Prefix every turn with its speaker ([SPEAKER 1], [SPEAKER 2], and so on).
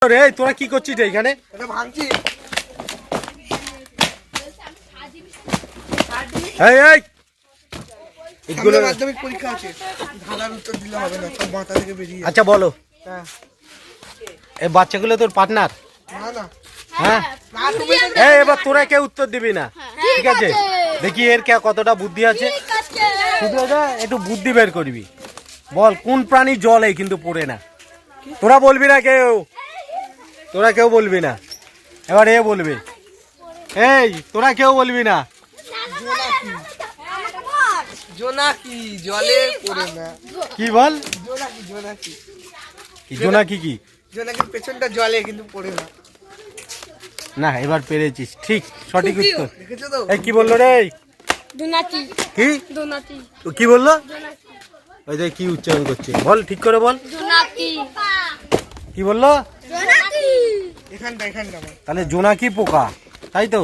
[SPEAKER 1] রে তোরা কি করছিস এখানে?
[SPEAKER 2] এটা ভাঙছি।
[SPEAKER 1] এই এই
[SPEAKER 2] এগুলো মাধ্যমিক পরীক্ষা আছে, ধাঁধার উত্তর দিলে হবে না, সব মাথা থেকে বেরিয়ে।
[SPEAKER 1] আচ্ছা বলো,
[SPEAKER 2] হ্যাঁ
[SPEAKER 1] এই বাচ্চাগুলো তোর পার্টনার?
[SPEAKER 2] না না
[SPEAKER 1] হ্যাঁ
[SPEAKER 2] না, তুমি
[SPEAKER 1] এই এবার তোরা কেউ উত্তর দিবি না, ঠিক আছে? দেখি এর কতটা বুদ্ধি আছে। শুধু এটা একটু বুদ্ধি বের করবি। বল কোন প্রাণী জলে কিন্তু পড়ে না? তোরা বলবি না কেউ, তোরা কেউ বলবি না। এবার এ বলবি, এই তোরা কেউ বলবি না।
[SPEAKER 2] জোনাকি জলে পড়ে না।
[SPEAKER 1] কি বল?
[SPEAKER 2] জোনাকি জোনাকি
[SPEAKER 1] জোনাকি কি?
[SPEAKER 2] জোনাকির পেছনটা জলে কিন্তু পড়ে না।
[SPEAKER 1] না এবার পেরেছিস, ঠিক সঠিক উত্তর।
[SPEAKER 2] দেখেছো তো?
[SPEAKER 1] এই কি বললো রে?
[SPEAKER 3] দুনাতি
[SPEAKER 1] কি
[SPEAKER 3] দুনাতি
[SPEAKER 1] কি বললো? ওই দেখ কি উচ্চারণ করছে, বল ঠিক করে বল।
[SPEAKER 3] দুনাতি
[SPEAKER 1] কি বললো?
[SPEAKER 3] দুনাতি
[SPEAKER 2] এখানটা আমার।
[SPEAKER 1] তাহলে জোনাকি পোকা, তাই তো?